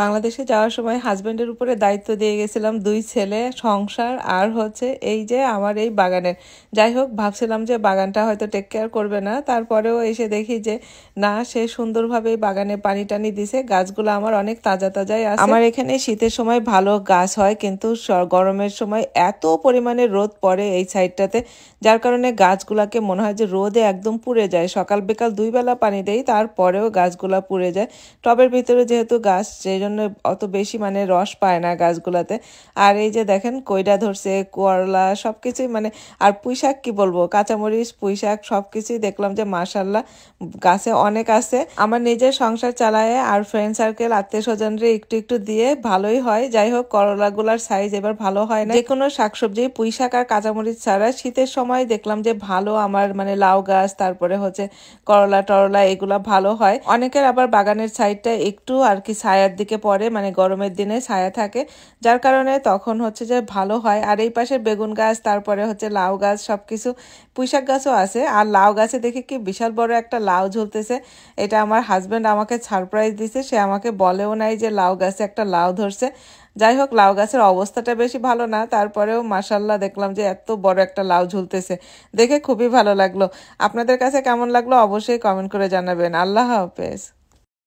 বাংলাদেশে যাওয়ার সময় হাজবেন্ডের উপরে দায়িত্ব দিয়ে গেছিলাম 2 ছেলে, সংসার আর হচ্ছে এই যে আমার এই বাগানের। যাই হোক ভাবছিলাম যে বাগানটা হয়তো টেক কেয়ার করবে না, তারপরেও এসে দেখি যে না, সে সুন্দরভাবে বাগানে পানি টানি দিছে। গাছগুলো আমার অনেক তাজা তাজাই আছে। আমার এখানে শীতের সময় ভালো গাছ হয়, কিন্তু গরমের সময় এত পরিমাণে রোদ পড়ে এই সাইডটাতে, যার কারণে গাছগুলাকে মনে হয় যে রোদে একদম পুড়ে যায়। সকাল বিকাল 2 বেলা পানি দেই, তারপরেও গাছগুলা পুড়ে যায়। টবের ভিতরে যেহেতু গাছ, সেই জন্য অত বেশি মানে রস পায় না গাছগুলাতে। আর এই যে দেখেন কইডা ধরছে, করলা, সবকিছুই মানে। আর পুঁইশাক কি বলবো, কাঁচামরিচ, পুঁইশাক সবকিছুই দেখলাম যে মাশাল্লাহ গাছে অনেক আছে। আমার নিজের সংসার চালায় আর ফ্রেন্ড সার্কেল, আত্মীয় স্বজনরে একটু একটু দিয়ে ভালোই হয়। যাই হোক, করলাগুলার সাইজ এবার ভালো হয় না। যে কোনো শাকসবজি, পুঁইশাক আর কাঁচামরিচ ছাড়া শীতের সময় দেখলাম যে ভালো আমার মানে লাউ গাছ, তারপরে হচ্ছে করলা টরলা, এগুলা ভালো হয়। অনেকের আবার বাগানের সাইডটা একটু আর কি ছায়ার দিকে পড়ে, মানে গরমের দিনে ছায়া থাকে, যার কারণে তখন হচ্ছে যে ভালো হয়। আর এই পাশে বেগুন গাছ, তারপরে হচ্ছে লাউ গাছ, সবকিছু, পুঁইশাক গাছও আছে। আর লাউ গাছে দেখি কি বিশাল বড় একটা লাউ ঝুলতেছে। এটা আমার হাজবেন্ড আমাকে সারপ্রাইজ দিছে, সে আমাকে বলেও নাই যে লাউ গাছে একটা লাউ ধরছে। যাই হোক, লাউ গাছের অবস্থাটা বেশি ভালো না, তারপরেও মাশাল্লাহ দেখলাম যে এত বড় একটা লাউ ঝুলতেছে, দেখে খুবই ভালো লাগলো। আপনাদের কাছে কেমন লাগলো অবশ্যই কমেন্ট করে জানাবেন। আল্লাহ হাফেজ।